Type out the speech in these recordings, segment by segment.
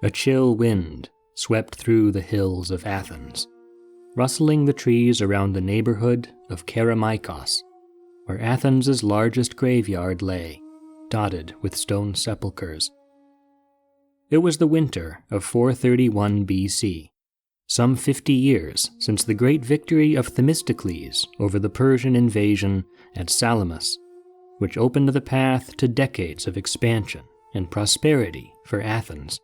a chill wind swept through the hills of Athens, rustling the trees around the neighborhood of Kerameikos, where Athens' largest graveyard lay, dotted with stone sepulchres. It was the winter of 431 BC, some 50 years since the great victory of Themistocles over the Persian invasion at Salamis, which opened the path to decades of expansion and prosperity for Athens.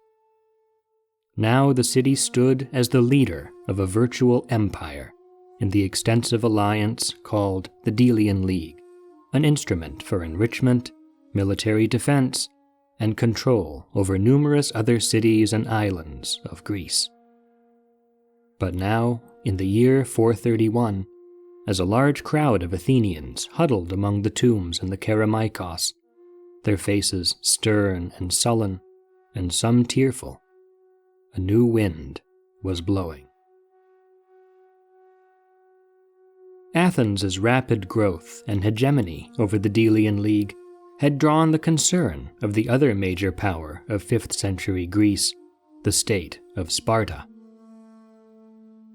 Now the city stood as the leader of a virtual empire in the extensive alliance called the Delian League, an instrument for enrichment, military defense, and control over numerous other cities and islands of Greece. But now, in the year 431, as a large crowd of Athenians huddled among the tombs in the Kerameikos, their faces stern and sullen, and some tearful, a new wind was blowing. Athens' rapid growth and hegemony over the Delian League had drawn the concern of the other major power of 5th century Greece, the state of Sparta.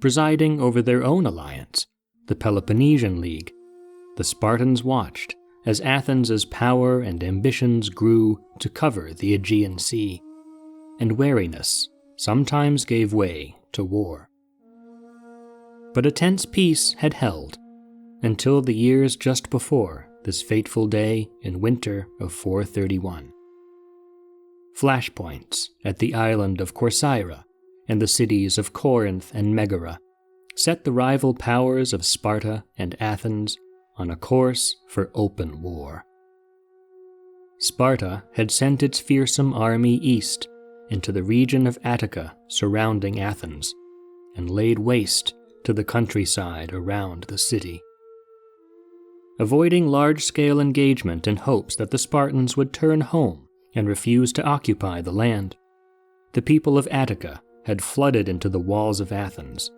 Presiding over their own alliance, the Peloponnesian League, the Spartans watched as Athens' power and ambitions grew to cover the Aegean Sea, and wariness sometimes gave way to war. But a tense peace had held until the years just before this fateful day in winter of 431. Flashpoints at the island of Corcyra and the cities of Corinth and Megara set the rival powers of Sparta and Athens on a course for open war. Sparta had sent its fearsome army east into the region of Attica surrounding Athens, and laid waste to the countryside around the city. Avoiding large-scale engagement in hopes that the Spartans would turn home and refuse to occupy the land, the people of Attica had flooded into the walls of Athens,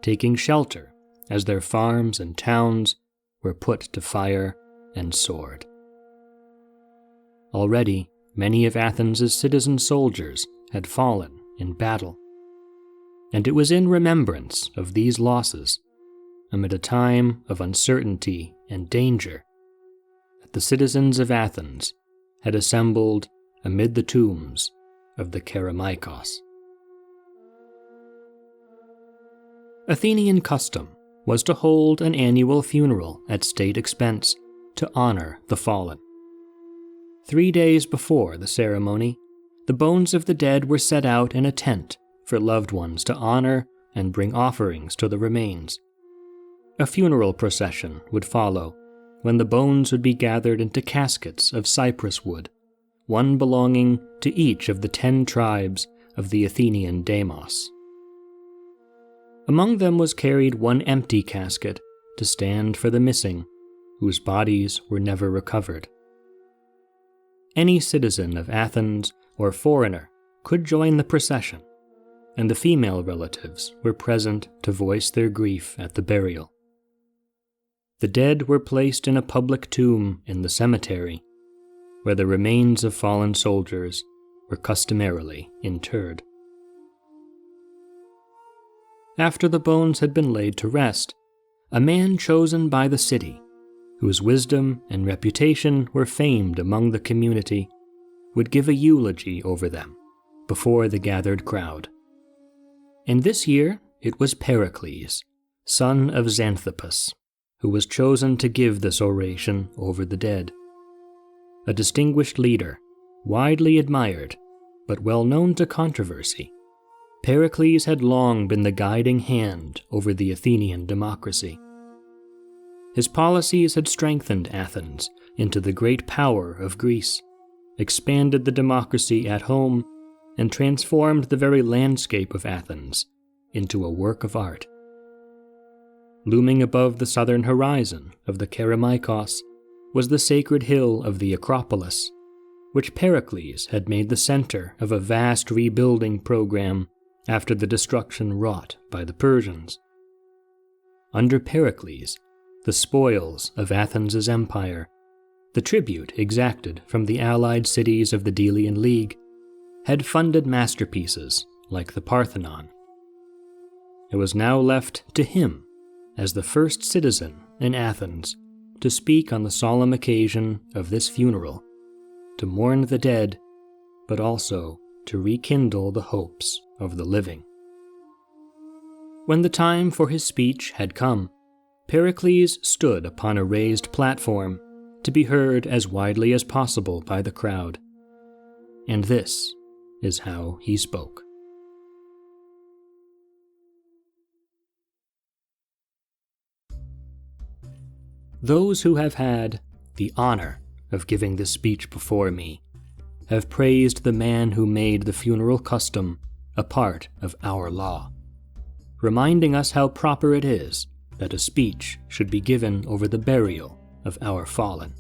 taking shelter as their farms and towns were put to fire and sword. Already, many of Athens' citizen soldiers had fallen in battle, and it was in remembrance of these losses, amid a time of uncertainty and danger, that the citizens of Athens had assembled amid the tombs of the Kerameikos. Athenian custom was to hold an annual funeral at state expense to honor the fallen. 3 days before the ceremony, the bones of the dead were set out in a tent for loved ones to honor and bring offerings to the remains. A funeral procession would follow, when the bones would be gathered into caskets of cypress wood, one belonging to each of the 10 tribes of the Athenian demos. Among them was carried one empty casket to stand for the missing, whose bodies were never recovered. Any citizen of Athens or foreigner could join the procession, and the female relatives were present to voice their grief at the burial. The dead were placed in a public tomb in the cemetery, where the remains of fallen soldiers were customarily interred. After the bones had been laid to rest, a man chosen by the city, whose wisdom and reputation were famed among the community, would give a eulogy over them before the gathered crowd. And this year it was Pericles, son of Xanthippus, who was chosen to give this oration over the dead. A distinguished leader, widely admired, but well known to controversy, Pericles had long been the guiding hand over the Athenian democracy. His policies had strengthened Athens into the great power of Greece, expanded the democracy at home, and transformed the very landscape of Athens into a work of art. Looming above the southern horizon of the Kerameikos was the sacred hill of the Acropolis, which Pericles had made the center of a vast rebuilding program after the destruction wrought by the Persians. Under Pericles, the spoils of Athens' empire, the tribute exacted from the allied cities of the Delian League, had funded masterpieces like the Parthenon. It was now left to him, as the first citizen in Athens, to speak on the solemn occasion of this funeral, to mourn the dead, but also to rekindle the hopes of the living. When the time for his speech had come, Pericles stood upon a raised platform to be heard as widely as possible by the crowd. And this is how he spoke. Those who have had the honor of giving this speech before me have praised the man who made the funeral custom a part of our law, reminding us how proper it is that a speech should be given over the burial of our fallen.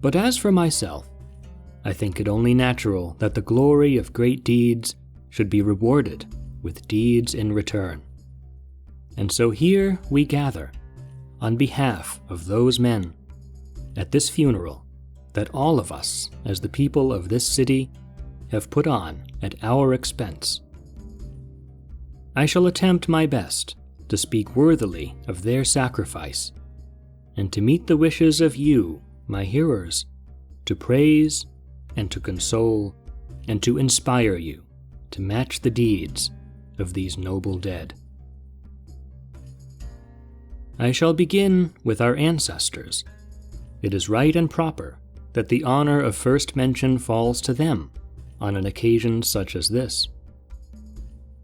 But as for myself, I think it only natural that the glory of great deeds should be rewarded with deeds in return. And so here we gather, on behalf of those men, at this funeral that all of us, as the people of this city, have put on at our expense. I shall attempt my best to speak worthily of their sacrifice, and to meet the wishes of you, my hearers, to praise and to console and to inspire you to match the deeds of these noble dead. I shall begin with our ancestors. It is right and proper that the honor of first mention falls to them on an occasion such as this.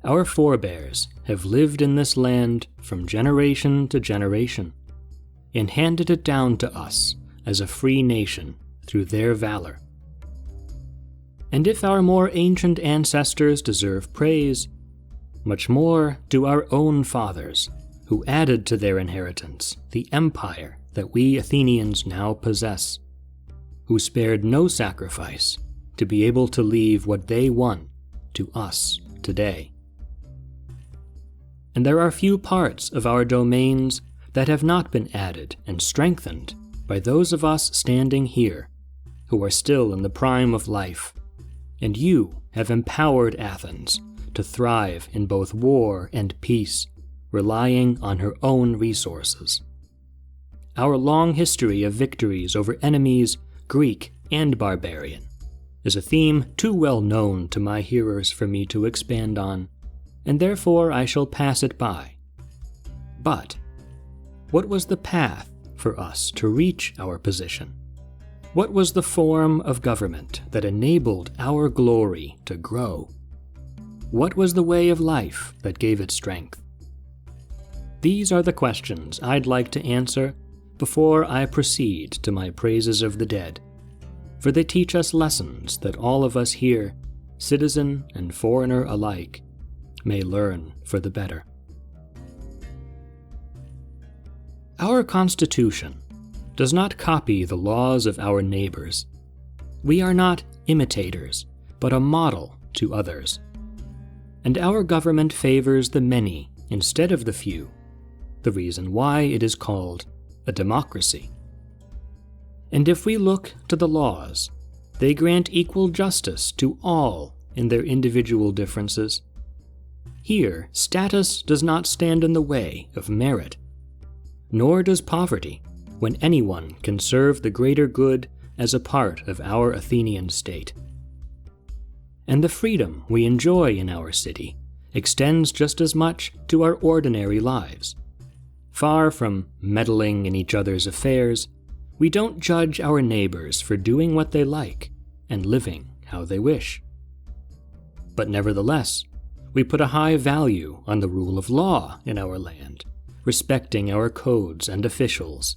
Our forebears have lived in this land from generation to generation, and handed it down to us as a free nation through their valor. And if our more ancient ancestors deserve praise, much more do our own fathers, who added to their inheritance the empire that we Athenians now possess, who spared no sacrifice to be able to leave what they won to us today. And there are few parts of our domains that have not been added and strengthened by those of us standing here, who are still in the prime of life, and you have empowered Athens to thrive in both war and peace, relying on her own resources. Our long history of victories over enemies, Greek and barbarian, is a theme too well known to my hearers for me to expand on, and therefore I shall pass it by. But what was the path for us to reach our position? What was the form of government that enabled our glory to grow? What was the way of life that gave it strength? These are the questions I'd like to answer before I proceed to my praises of the dead, for they teach us lessons that all of us here, citizen and foreigner alike, may learn for the better. Our Constitution does not copy the laws of our neighbors. We are not imitators, but a model to others. And our government favors the many instead of the few, the reason why it is called a democracy. And if we look to the laws, they grant equal justice to all in their individual differences. Here, status does not stand in the way of merit, nor does poverty, when anyone can serve the greater good as a part of our Athenian state. And the freedom we enjoy in our city extends just as much to our ordinary lives. Far from meddling in each other's affairs, we don't judge our neighbors for doing what they like and living how they wish. But nevertheless, we put a high value on the rule of law in our land, respecting our codes and officials,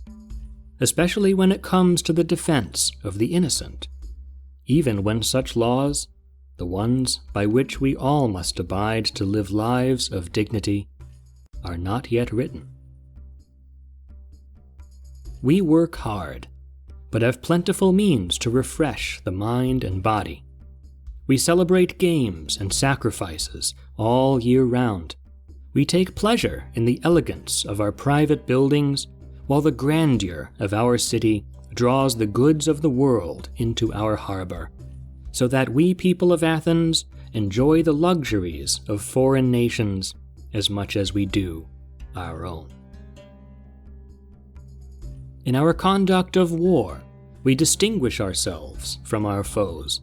especially when it comes to the defense of the innocent, even when such laws, the ones by which we all must abide to live lives of dignity, are not yet written. We work hard, but have plentiful means to refresh the mind and body. We celebrate games and sacrifices all year round. We take pleasure in the elegance of our private buildings, while the grandeur of our city draws the goods of the world into our harbor, so that we people of Athens enjoy the luxuries of foreign nations as much as we do our own. In our conduct of war, we distinguish ourselves from our foes.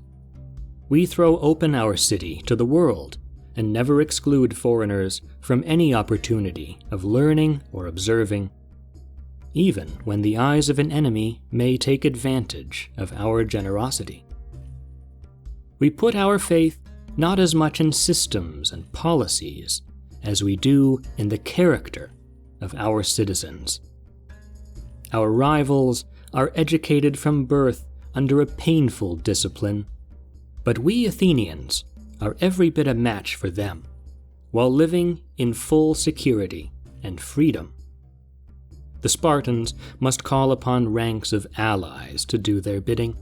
We throw open our city to the world and never exclude foreigners from any opportunity of learning or observing, even when the eyes of an enemy may take advantage of our generosity. We put our faith not as much in systems and policies as we do in the character of our citizens. Our rivals are educated from birth under a painful discipline, but we Athenians are every bit a match for them, while living in full security and freedom. The Spartans must call upon ranks of allies to do their bidding,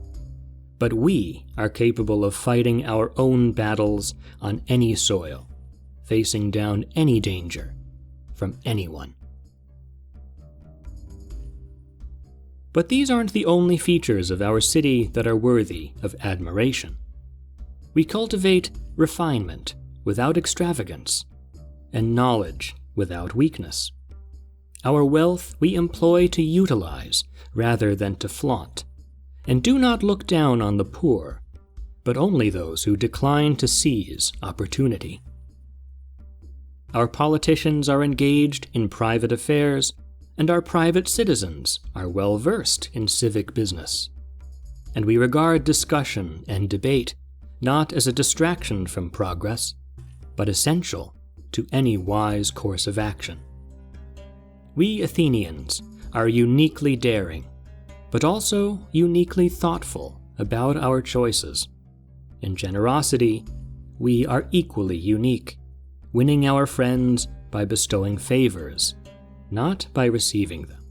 but we are capable of fighting our own battles on any soil, facing down any danger from anyone. But these aren't the only features of our city that are worthy of admiration. We cultivate refinement without extravagance, and knowledge without weakness. Our wealth we employ to utilize rather than to flaunt, and do not look down on the poor, but only those who decline to seize opportunity. Our politicians are engaged in private affairs, and our private citizens are well versed in civic business. And we regard discussion and debate not as a distraction from progress, but essential to any wise course of action. We Athenians are uniquely daring, but also uniquely thoughtful about our choices. In generosity, we are equally unique, winning our friends by bestowing favors, not by receiving them.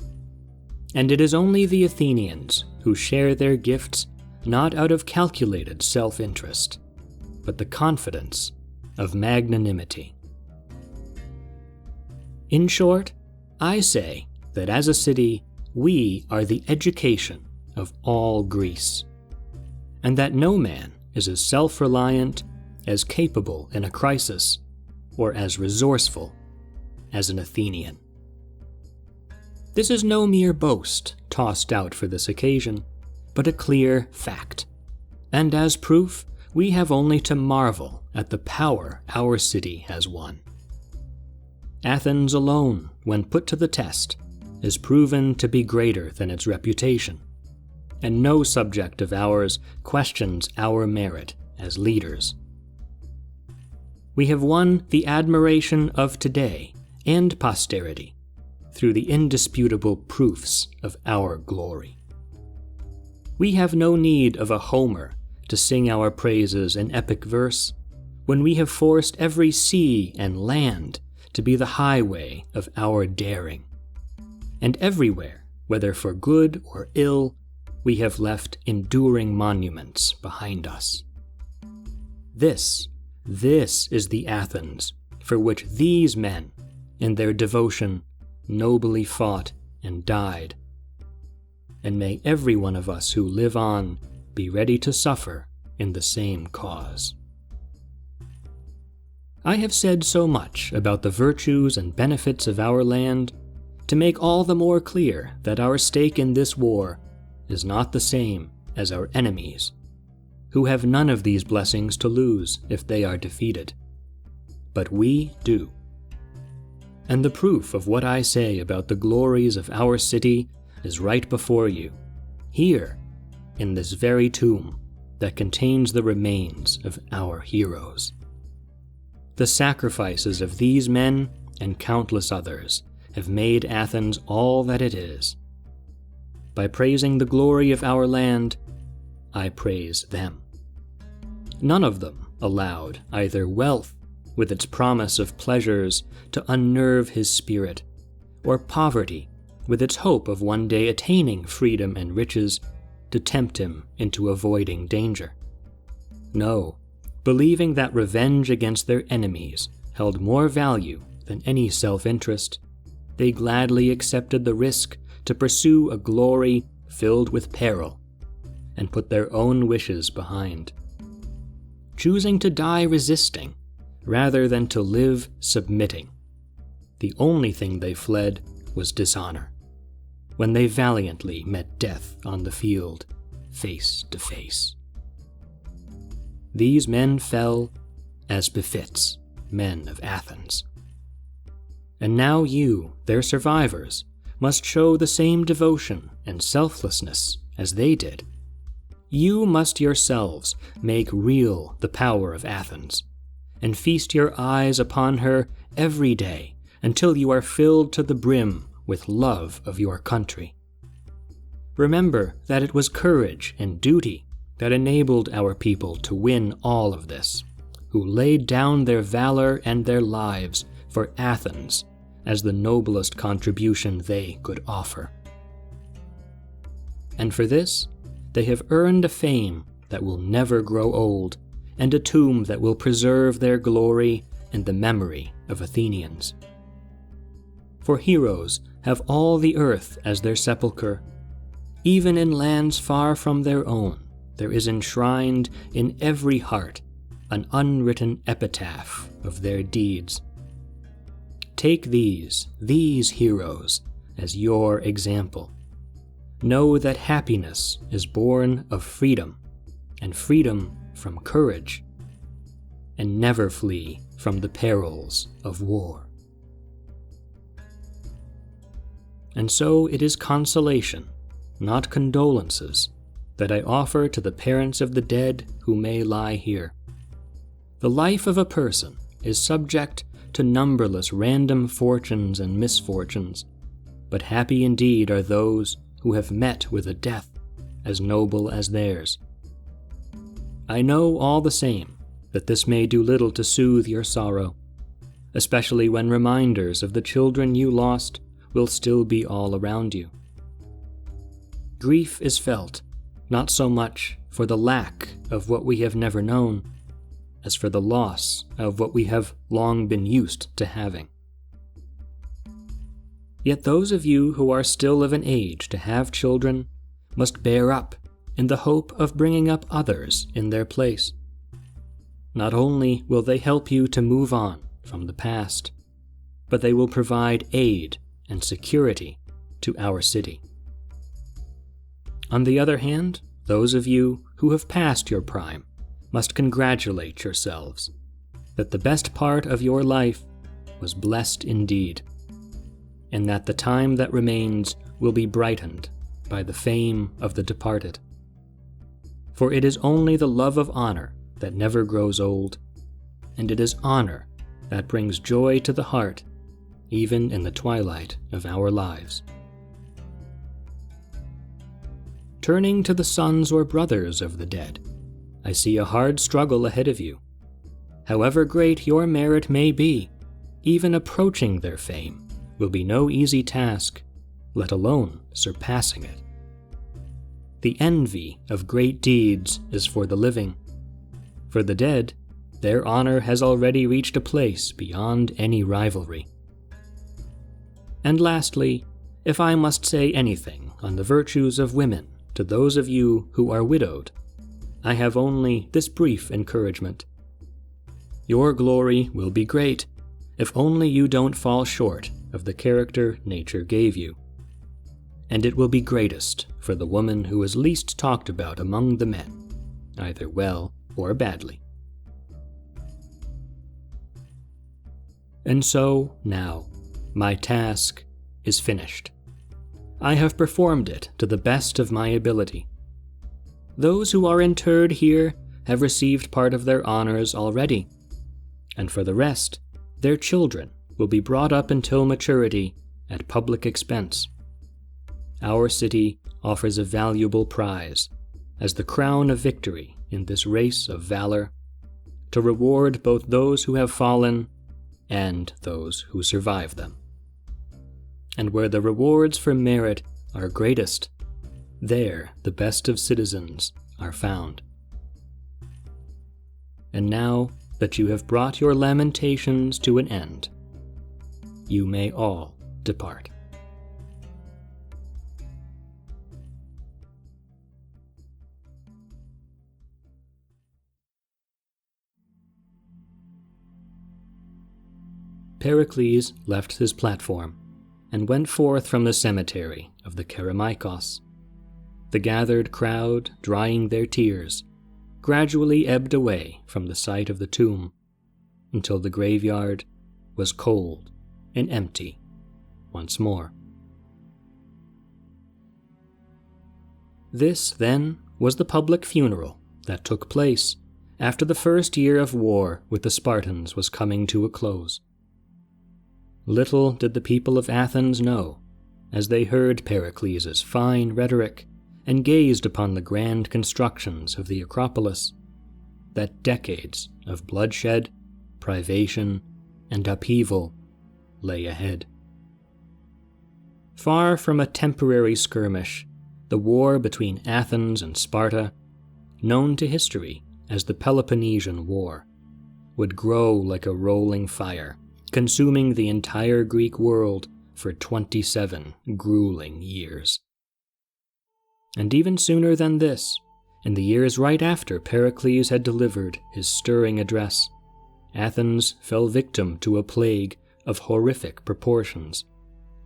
And it is only the Athenians who share their gifts not out of calculated self-interest, but the confidence of magnanimity. In short, I say that as a city, we are the education of all Greece, and that no man is as self-reliant, as capable in a crisis, or as resourceful as an Athenian. This is no mere boast tossed out for this occasion, but a clear fact, and as proof, we have only to marvel at the power our city has won. Athens alone, when put to the test, is proven to be greater than its reputation, and no subject of ours questions our merit as leaders. We have won the admiration of today and posterity through the indisputable proofs of our glory. We have no need of a Homer to sing our praises in epic verse, when we have forced every sea and land to be the highway of our daring. And everywhere, whether for good or ill, we have left enduring monuments behind us. This is the Athens for which these men, in their devotion, nobly fought and died. And may every one of us who live on be ready to suffer in the same cause. I have said so much about the virtues and benefits of our land to make all the more clear that our stake in this war is not the same as our enemies, who have none of these blessings to lose if they are defeated. But we do. And the proof of what I say about the glories of our city is right before you, here, in this very tomb that contains the remains of our heroes. The sacrifices of these men and countless others have made Athens all that it is. By praising the glory of our land, I praise them. None of them allowed either wealth, with its promise of pleasures, to unnerve his spirit, or poverty, with its hope of one day attaining freedom and riches, to tempt him into avoiding danger. No, believing that revenge against their enemies held more value than any self-interest, they gladly accepted the risk to pursue a glory filled with peril, and put their own wishes behind. choosing to die resisting, rather than to live submitting. The only thing they fled was dishonor, when they valiantly met death on the field, face to face. These men fell as befits men of Athens. And now you, their survivors, must show the same devotion and selflessness as they did. You must yourselves make real the power of Athens, and feast your eyes upon her every day until you are filled to the brim with love of your country. Remember that it was courage and duty that enabled our people to win all of this, who laid down their valor and their lives for Athens as the noblest contribution they could offer. And for this, they have earned a fame that will never grow old, and a tomb that will preserve their glory and the memory of Athenians. For heroes have all the earth as their sepulchre. Even in lands far from their own, there is enshrined in every heart an unwritten epitaph of their deeds. Take these heroes, as your example. Know that happiness is born of freedom, and freedom from courage, and never flee from the perils of war. And so it is consolation, not condolences, that I offer to the parents of the dead who may lie here. The life of a person is subject to numberless random fortunes and misfortunes, but happy indeed are those who have met with a death as noble as theirs. I know all the same that this may do little to soothe your sorrow, especially when reminders of the children you lost will still be all around you. Grief is felt not so much for the lack of what we have never known, as for the loss of what we have long been used to having. Yet those of you who are still of an age to have children must bear up in the hope of bringing up others in their place. Not only will they help you to move on from the past, but they will provide aid and security to our city. On the other hand, those of you who have passed your prime must congratulate yourselves that the best part of your life was blessed indeed, and that the time that remains will be brightened by the fame of the departed. For it is only the love of honor that never grows old, and it is honor that brings joy to the heart, even in the twilight of our lives. Turning to the sons or brothers of the dead, I see a hard struggle ahead of you. However great your merit may be, even approaching their fame will be no easy task, let alone surpassing it. The envy of great deeds is for the living. For the dead, their honor has already reached a place beyond any rivalry. And lastly, if I must say anything on the virtues of women to those of you who are widowed, I have only this brief encouragement. Your glory will be great, if only you don't fall short of the character nature gave you. And it will be greatest for the woman who is least talked about among the men, either well or badly. And so, now, my task is finished. I have performed it to the best of my ability. Those who are interred here have received part of their honors already, and for the rest, their children will be brought up until maturity at public expense. Our city offers a valuable prize as the crown of victory in this race of valor, to reward both those who have fallen and those who survive them. And where the rewards for merit are greatest, there the best of citizens are found. And now that you have brought your lamentations to an end, you may all depart. Pericles left his platform and went forth from the cemetery of the Kerameikos. The gathered crowd, drying their tears, gradually ebbed away from the sight of the tomb until the graveyard was cold and empty once more. This, then, was the public funeral that took place after the first year of war with the Spartans was coming to a close. Little did the people of Athens know, as they heard Pericles' fine rhetoric and gazed upon the grand constructions of the Acropolis, that decades of bloodshed, privation, and upheaval lay ahead. Far from a temporary skirmish, the war between Athens and Sparta, known to history as the Peloponnesian War, would grow like a rolling fire, consuming the entire Greek world for 27 grueling years. And even sooner than this, in the years right after Pericles had delivered his stirring address, Athens fell victim to a plague of horrific proportions,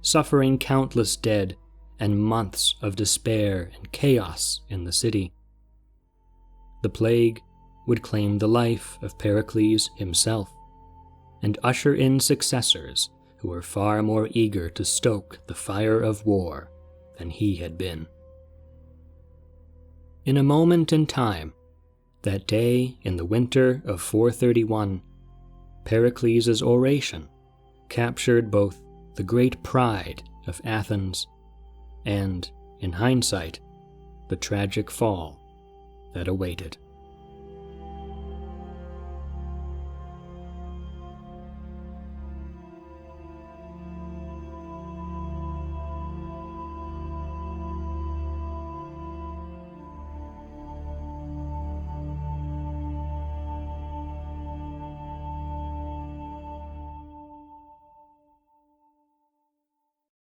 suffering countless dead and months of despair and chaos in the city. The plague would claim the life of Pericles himself, and usher in successors who were far more eager to stoke the fire of war than he had been. In a moment in time, that day in the winter of 431, Pericles' oration captured both the great pride of Athens and, in hindsight, the tragic fall that awaited.